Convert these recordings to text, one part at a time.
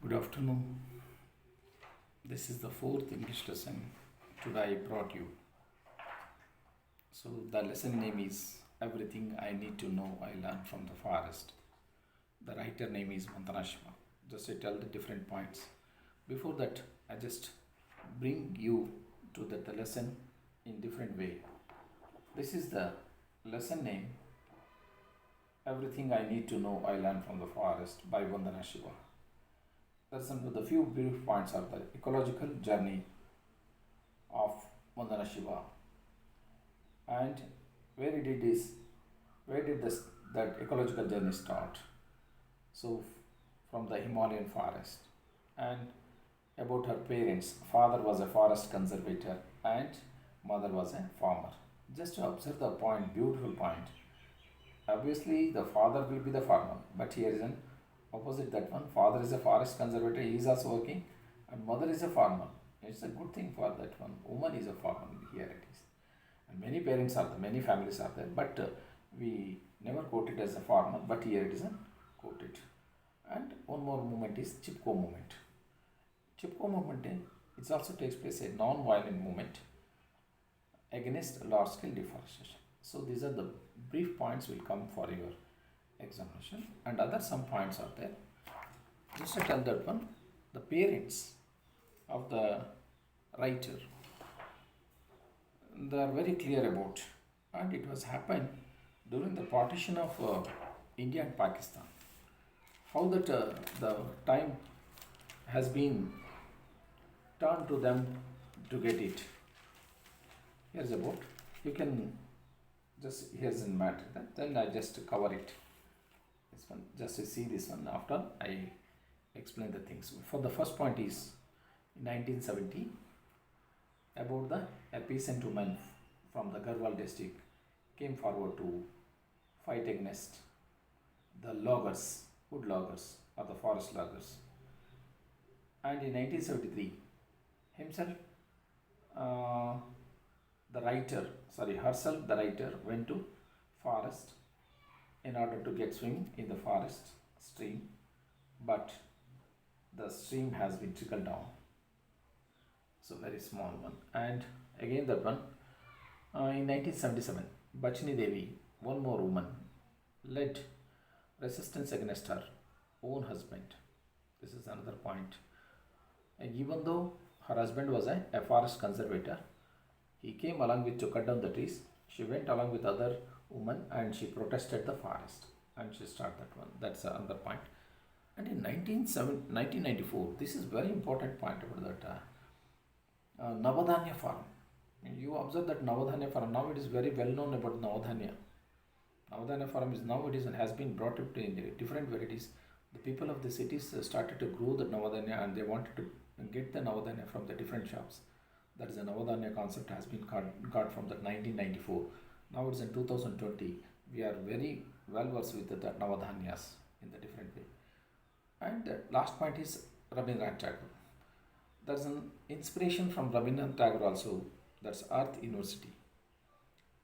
Good afternoon. This is the fourth English lesson today I brought you. So, the lesson name is Everything I Need to Know I Learned from the Forest. The writer name is Vandana Shiva. Just I tell the different points. Before that, I just bring you to the lesson in different way. This is the lesson name Everything I Need to Know I Learned from the Forest by Vandana Shiva. Lesson with the few brief points are the ecological journey of Vandana Shiva and where it is where did this that ecological journey start. So from the Himalayan forest and about her parents. Father was a forest conservator and mother was a farmer. Just to observe the point, beautiful point. Obviously the father will be the farmer, but here is an opposite that one. Father is a forest conservator, he is also working, and mother is a farmer. It's a good thing for that one. Woman is a farmer, here it is. And many parents are there, many families are there, but we never quote it as a farmer, but here it is a quoted. And one more movement is Chipko movement. Chipko movement it also takes place a non-violent movement against large scale deforestation. So these are the brief points will come for your examination, and other some points are there. Just to tell that one, the parents of the writer, they are very clear about, and it was happened during the partition of India and Pakistan. How that the time has been turned to them to get it. Here's about, you can just, here's in matter, then I just cover it. This one, just to see this one after I explain the things. For the first point is in 1970 about a peasant woman from the Garhwal district came forward to fight against the loggers, wood loggers or the forest loggers. And in 1973 himself, herself the writer went to forest in order to get swim in the forest stream, but the stream has been trickled down, so very small one. And again that one, in 1977 Bachini Devi, one more woman, led resistance against her own husband. This is another point. And even though her husband was a forest conservator, he came along with to cut down the trees. She went along with other women and she protested the forest and she started that one. That's another point. And in 1994, this is very important point about that Navadhanya farm. You observe that Navadhanya farm, now it is very well known about Navadhanya. Navadhanya farm is now it is and has been brought up in different varieties. The people of the cities started to grow the Navadhanya and they wanted to get the Navadhanya from the different shops. That is a Navadhanya concept has been got from the 1994. Now it's in 2020. We are very well versed with the Navadhanyas in the different way. And the last point is Rabindranath Tagore. There's an inspiration from Rabindranath Tagore also. That's Earth University.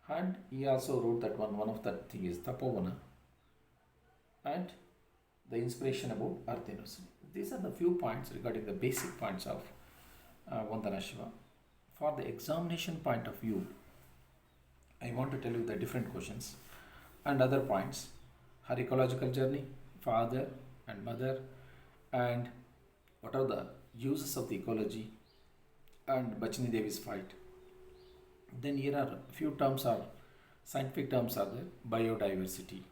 And he also wrote that one of that thing is Tapovana. And the inspiration about Earth University. These are the few points regarding the basic points of Vandana Shiva. For the examination point of view, I want to tell you the different questions and other points. Her ecological journey, father and mother, and what are the uses of the ecology, and Bachini Devi's fight. Then here are few terms are scientific terms are there. Biodiversity,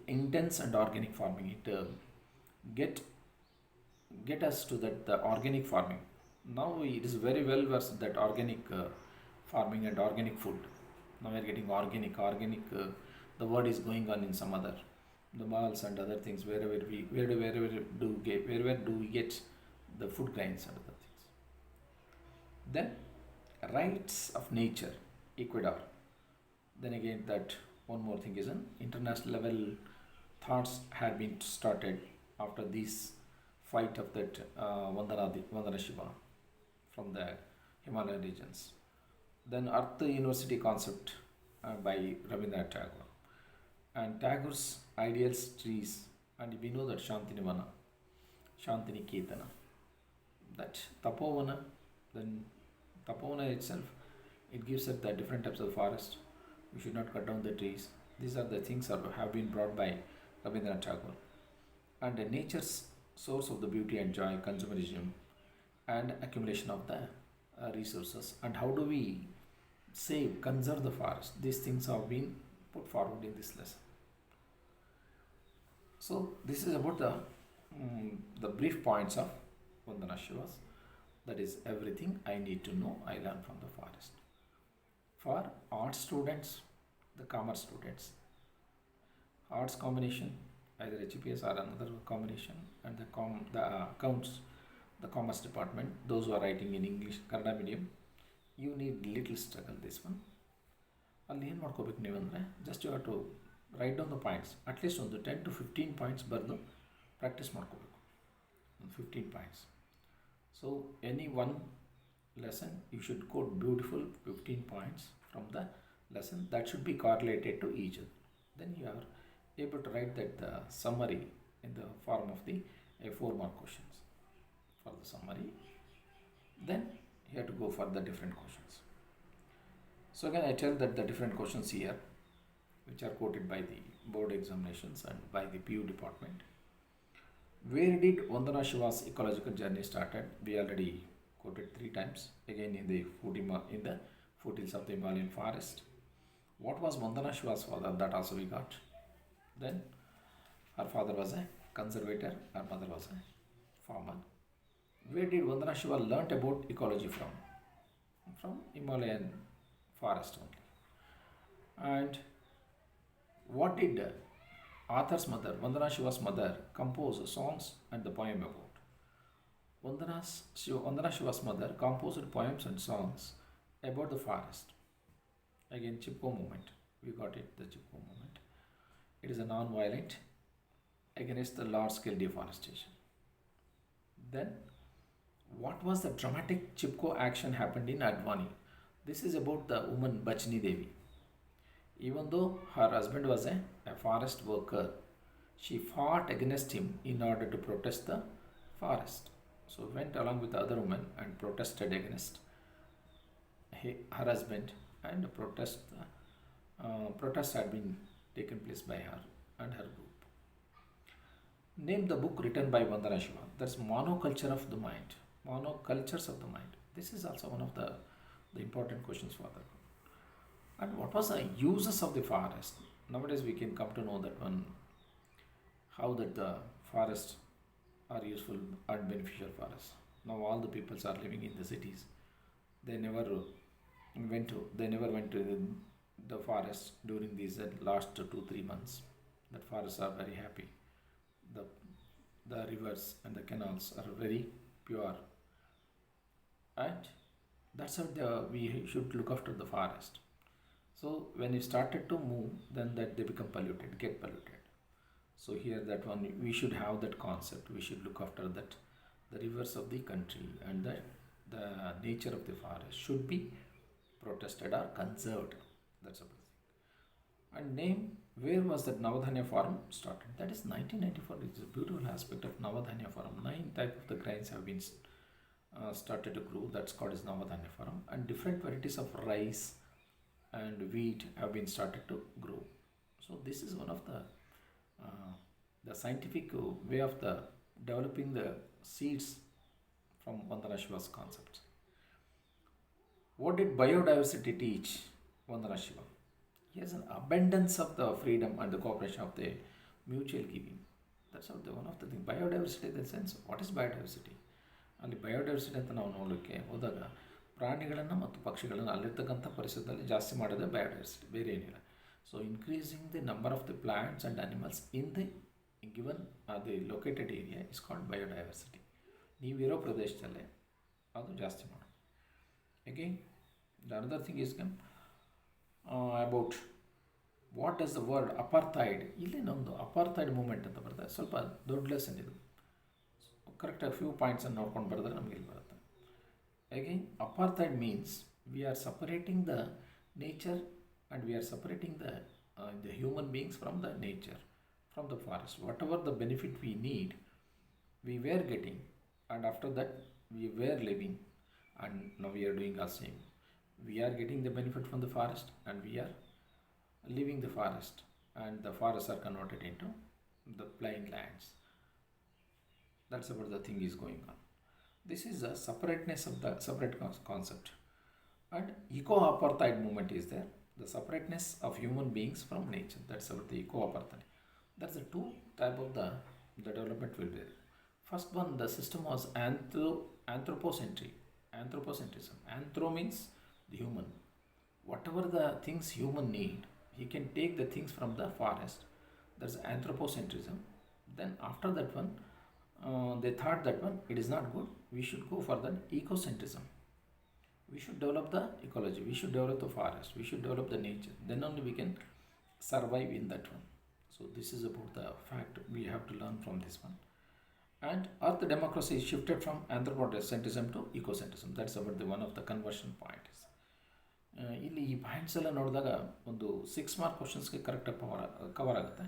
intense and organic farming. It get us to that the organic farming. Now it is very well versed that organic farming and organic food. Now we are getting organic. The word is going on in some other the malls and other things wherever do we get the food grains and other things. Then rights of nature, Ecuador. Then again that one more thing is an international level thoughts had been started after this fight of that Vandana Shiva from the Himalayan regions. Then Earth University concept by Rabindranath Tagore. And Tagore's ideals trees, and we know that Shantinivana. Shantiniketana. That Tapovana, then Tapovana itself, it gives us the different types of forest. We should not cut down the trees. These are the things that have been brought by Rabindranath Tagore. And nature's source of the beauty and joy, consumerism, and accumulation of the resources. And how do we save, conserve the forest? These things have been put forward in this lesson. So this is about the brief points of Vandana Shivas. That is everything I need to know I learned from the forest. For art students, the commerce students, arts combination, either HPS or another combination, and the accounts, the commerce department, those who are writing in English, Kannada medium, you need little struggle this one. ಅಲ್ಲಿ ಏನು ಮಾಡ್ಕೋಬೇಕು ನೀವಂದರೆ just you have to write down the points, at least ಒಂದು 10 to 15 points ಬರೆದು practice ಮಾಡ್ಕೋಬೇಕು, ಒಂದು 15 points. So any one lesson you should quote beautiful 15 points from the lesson that should be correlated to each other. Then you are able to write that the summary in the form of the 4-mark questions for the summary. Then you have to go for the different questions. So again I tell that the different questions here which are quoted by the board examinations and by the PU department. Where did Vandana Shiva's ecological journey started? We already quoted 3 times, again in the foothills of the Himalayan forest. What was Vandana Shiva's father? That also we got. Then her father was a conservator, her mother was a farmer. Where did Vandana Shiva learnt about ecology from? From Himalayan forest only. And what did author's mother, Vandana Shiva's mother, compose songs and the poem about? Vandana Shiva's mother composed poems and songs about the forest. Again, Chipko movement. We got it, the Chipko movement. It is a non-violent against the large-scale deforestation. Then, what was the dramatic Chipko action happened in Advani? This is about the woman Bachni Devi. Even though her husband was a forest worker, she fought against him in order to protest the forest. So went along with the other women and protested against her husband, and protest had been taken place by her and her group. Name the book written by Vandana Shiva. That's Monoculture of the Mind. Monocultures of the Mind. This is also one of the important questions for that. And what was the uses of the forest? Nowadays we can come to know that one, how that the forests are useful and beneficial for us. Now all the peoples are living in the cities. They never went to the forest during these last 2-3 months. The forests are very happy. The rivers and the canals are very pure. And that's how we should look after the forest. So when it started to move, then that they become polluted, get polluted. So here that one, we should have that concept. We should look after that. The rivers of the country and the nature of the forest should be protested or conserved. That's a big thing. And name, where was that Navadhanya Forum started? That is 1994. It's a beautiful aspect of Navadhanya Forum. 9 types of the grains have been started to grow. That's called as Navadhanya Forum. And different varieties of rice and wheat have been started to grow. So this is one of the scientific way of the developing the seeds from Vandana Shiva's concepts. What did biodiversity teach Vandana Shiva? He has an abundance of the freedom and the cooperation of the mutual giving. That's how one of the things. Biodiversity in the sense, what is biodiversity? ಅಲ್ಲಿ biodiversity ಅಂತ ನಾವು ನೋಡಲಿಕ್ಕೆ ಹೋದಾಗ ಪ್ರಾಣಿಗಳನ್ನು ಮತ್ತು ಪಕ್ಷಿಗಳನ್ನು ಅಲ್ಲಿರ್ತಕ್ಕಂಥ ಪರಿಸರದಲ್ಲಿ ಜಾಸ್ತಿ ಮಾಡೋದೇ ಬಯೋಡೈವರ್ಸಿಟಿ, ಬೇರೆ ಏನಿಲ್ಲ. So increasing the number of the plants and animals in the given the located area is called biodiversity. ನೀವಿರೋ ಪ್ರದೇಶದಲ್ಲೇ ಅದು ಜಾಸ್ತಿ ಮಾಡೋದು. Again the another thing is about what does the word apartheid. ಇಲ್ಲಿ ನಮ್ಮದು ಅಪಾರ್ಥೈಡ್ ಮೂಮೆಂಟ್ ಅಂತ ಬರ್ತದೆ. ಸ್ವಲ್ಪ ದೊಡ್ಡ ಲೆಸನ್ ಇದು. ಕರೆಕ್ಟಾಗಿ ಫ್ಯೂ ಪಾಯಿಂಟ್ಸನ್ನು ನೋಡ್ಕೊಂಡು ಬರೆದ್ರೆ ನಮಗೆ ಇಲ್ಲಿ ಬರುತ್ತೆ. Again, apartheid means we are separating the nature and we are separating the human beings from the nature, from the forest. Whatever the benefit we need We were getting, and after that we were living, and now we are doing the same. We are getting the benefit from the forest, and we are leaving the forest, and the forests are converted into the plain lands. That's about the thing is going on. This is the separateness of the separate concept. And eco-apartheid movement is there. The separateness of human beings from nature. That's about the eco-apartheid. That's the two type of the development will be there. First one, the system was anthropocentric. Anthropocentrism. Anthro means the human. Whatever the things human need, he can take the things from the forest. That's anthropocentrism. Then after that one, they thought that one it is not good. We should go for the ecocentrism. We should develop the ecology. We should develop the forest. We should develop the nature. Then only we can survive in that one. So this is about the fact we have to learn from this one. And earth democracy shifted from anthropocentrism to ecocentrism. That's about the one of the conversion points. ಇಲ್ಲಿ ಈ points ಎಲ್ಲ ನೋಡಿದಾಗ ಒಂದು 6 mark ಕ್ವಶನ್ಸ್ಗೆ ಕರೆಕ್ಟಾಗಿ cover ಆಗುತ್ತೆ.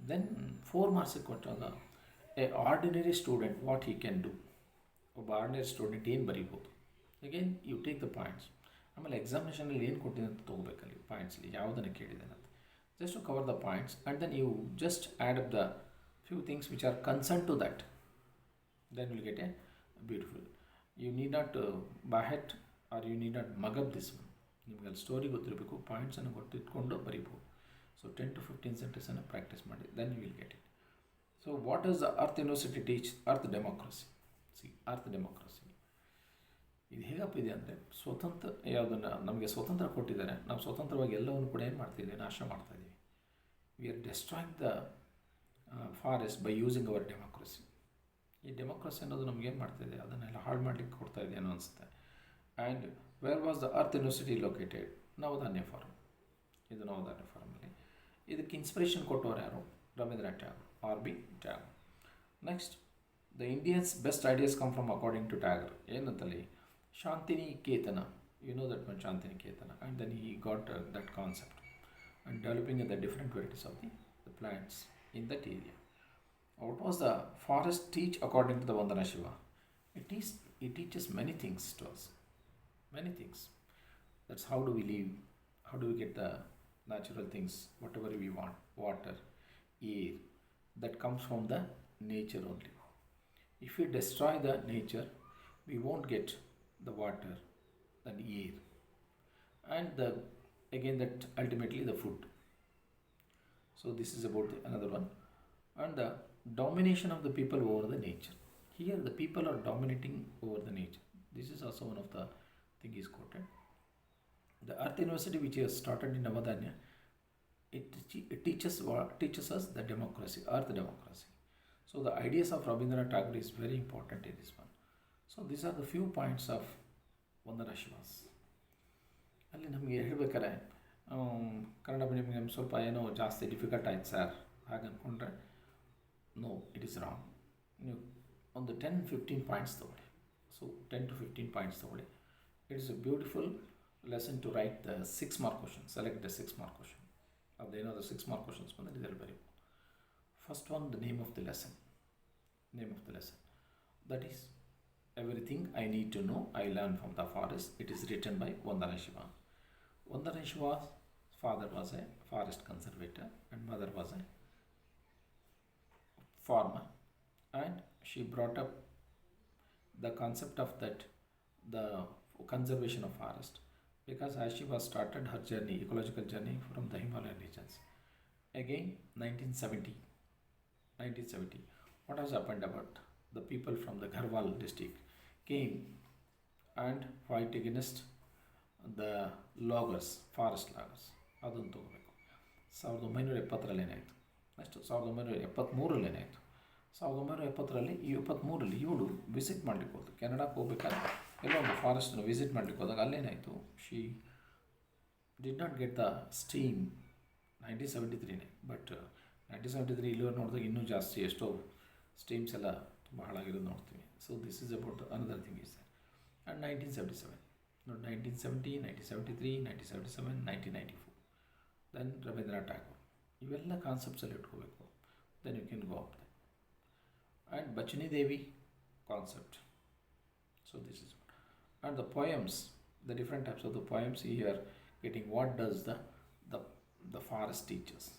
Then 4 ಮಾರ್ಕ್ಸಿಗೆ ಕೊಟ್ಟಾಗ a ordinary student what he can do, ಒಬ್ಬ ಆರ್ಡಿನರಿ ಸ್ಟೂಡೆಂಟ್ ಏನು ಬರೀಬೋದು. Again you take the points. ಆಮೇಲೆ ಎಕ್ಸಾಮಿನೇಷನಲ್ಲಿ ಏನು ಕೊಟ್ಟಿದೆ ಅಂತ ತೊಗೋಬೇಕಲ್ಲಿ ಪಾಯಿಂಟ್ಸಲ್ಲಿ ಯಾವುದನ್ನು ಕೇಳಿದೆ ಅಂತ. Just to cover the points and then you just add up the few things which are concern to that. Then will get a beautiful. You need not by heart or you need not mug up this one. ನಿಮಗೆ ಅಲ್ಲಿ story ಗೊತ್ತಿರಬೇಕು, ಪಾಯಿಂಟ್ಸನ್ನು ಗೊತ್ತಿಟ್ಕೊಂಡು ಬರೀಬೋದು. So 10 to 15 ಸೆಂಟೆನ್ಸನ್ನು practice ಮಾಡಿ, then you will get it. So what is the earth university teach? Earth democracy. Earth democracy ಇದು ಹೇಗಪ್ಪ ಇದೆ ಅಂದರೆ, ಸ್ವತಂತ್ರ ಯಾವುದನ್ನು ನಮಗೆ ಸ್ವತಂತ್ರ ಕೊಟ್ಟಿದ್ದಾರೆ, ನಾವು ಸ್ವತಂತ್ರವಾಗಿ ಎಲ್ಲವನ್ನು ಕೂಡ ಏನು ಮಾಡ್ತಿದ್ದೀವಿ, ನಾಶ ಮಾಡ್ತಾಯಿದ್ದೀವಿ. We are destroying the forest by using hour democracy. ಈ ಡೆಮೋಕ್ರಸಿ ಅನ್ನೋದು ನಮ್ಗೆ ಏನು ಮಾಡ್ತಾಯಿದೆ, ಅದನ್ನೆಲ್ಲ ಹಾಳು ಮಾಡಲಿಕ್ಕೆ ಕೊಡ್ತಾ ಇದೆ ಅನ್ನೋ ಅನಿಸುತ್ತೆ. And where was the earth university located? Navdanya farm. ಇದು ನವಧಾನ್ಯ ಫಾರಮಲ್ಲಿ. ಇದಕ್ಕೆ ಇನ್ಸ್ಪಿರೇಷನ್ ಕೊಟ್ಟವರು ಯಾರು? Rabindranath Tagore, RB Tagore. Next, the Indians best ideas come from according to Tagore. ಏನಂತಲ್ಲಿ Shantiniketan, you know that one Shantiniketan, and then he got that concept and developing the different varieties of the plants in that area. What was the forest teach according to the Vandana Shiva? It teaches many things to us. Many things. That's how do we live, how do we get the natural things, whatever we want, water, air, that comes from the nature only. If we destroy the nature, we won't get the water and air. And again that ultimately the food. So this is about another one. And the domination of the people over the nature. Here the people are dominating over the nature. This is also one of the thing is quoted. The Earth University, which has started in Navadanya, it teaches us the democracy, earth democracy. So the ideas of Rabindranath Tagore is very important in this one. So these are the few points of Vandana Shivas. ಅಲ್ಲಿ ನಮಗೆ ಹೇಳಬೇಕಾದ್ರೆ ಕನ್ನಡ ಮೀಡಿಯಮ್ಗೆ ಸ್ವಲ್ಪ ಏನೋ ಜಾಸ್ತಿ difficult ಆಯ್ತು sir ಹಾಗೆ ಅಂದ್ಕೊಂಡ್ರೆ, no, it is wrong. ನೀವು ಒಂದು 10-15 ಪಾಯಿಂಟ್ಸ್ ತೊಗೊಳ್ಳಿ. ಸೊ 10 to 15 ಪಾಯಿಂಟ್ಸ್ ತೊಗೊಳ್ಳಿ. It is a beautiful lesson to write the 6 mark question. Select the 6 mark question. ಅದೇನಾದರೂ 6 ಮಾರ್ಕ್ ಕ್ವಶನ್ಸ್ ಬಂದರೆ ಇದರಲ್ಲಿ ಬರೀಬೋದು. First one, the name of the lesson. Name of the lesson, that is everything I need to know I learn from the forest. It is written by Vandana Shiva. Vandana Shiva's father was a forest conservator and mother was a farmer, and she brought up the concept of that the conservation of forest, because as she was started her journey, ecological journey from the Himalayan regions. Again 1970 what has happened about the people from the Garhwal district came and fight against the loggers, forest loggers. ಅದನ್ನು ತಗೋಬೇಕು. 1970ರಲ್ಲಿ ಏನಾಯಿತು, next 1973ರಲ್ಲಿ ಏನಾಯಿತು. 1970ರಲ್ಲಿ ಈ 73ರಲ್ಲಿ ಇವಳು visit ಮಾಡಲಿಕ್ಕೆ ಹೋದ್ರು. ಕೆನಡಾಕ್ಕೆ ಹೋಗ್ಬೇಕಾದ್ರೆ ಎಲ್ಲೋ ಒಂದು ಫಾರೆಸ್ಟನ್ನು ವಿಸಿಟ್ ಮಾಡಲಿಕ್ಕೆ ಹೋದಾಗ ಅಲ್ಲೇನಾಯಿತು, she did not get the steam. 1973ನೇ, ಬಟ್ 1973 ಇಲ್ಲಿವರೆಗೆ ನೋಡಿದಾಗ ಇನ್ನೂ ಜಾಸ್ತಿ ಎಷ್ಟೋ ಸ್ಟೀಮ್ಸ್ ಎಲ್ಲ ತುಂಬ ಹಾಳಾಗಿರೋದು ನೋಡ್ತೀವಿ. So this is about another thing is that. And 1977 ನೋಡಿ, 1970, 1973, 1977, 1994, ದೆನ್ ರವೀಂದ್ರನಾಥ್ ಟ್ಯಾಗೋರ್. ಇವೆಲ್ಲ ಕಾನ್ಸೆಪ್ಟ್ಸಲ್ಲಿ ಇಟ್ಕೋಬೇಕು. Then you can go up. and Bachani Devi concept. So this is, and the poems, the different types of the poems here, getting what does the the forest teach us,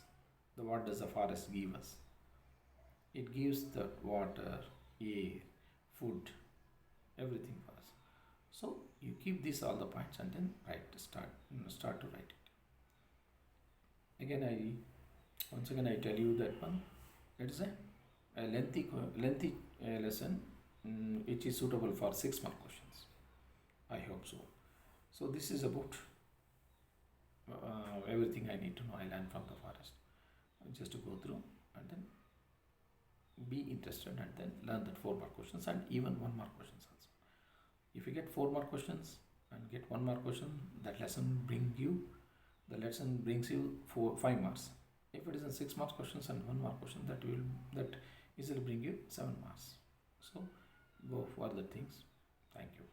the what does the forest give us. It gives the water, air, food, everything for us. So you keep these all the points and then start to write it. Again, once again I tell you that one. It is a lengthy lesson, which is suitable for 6 mark questions. I hope so. So this is about everything I need to know. I learned from the forest. Just to go through and then be interested and then learn that 4 mark questions and even 1 mark questions also. If you get 4 mark questions and get 1 mark question, that lesson brings you 5 marks. If it is in 6 mark questions and 1 mark question, that easily bring you 7 marks. So go for the things. Thank you.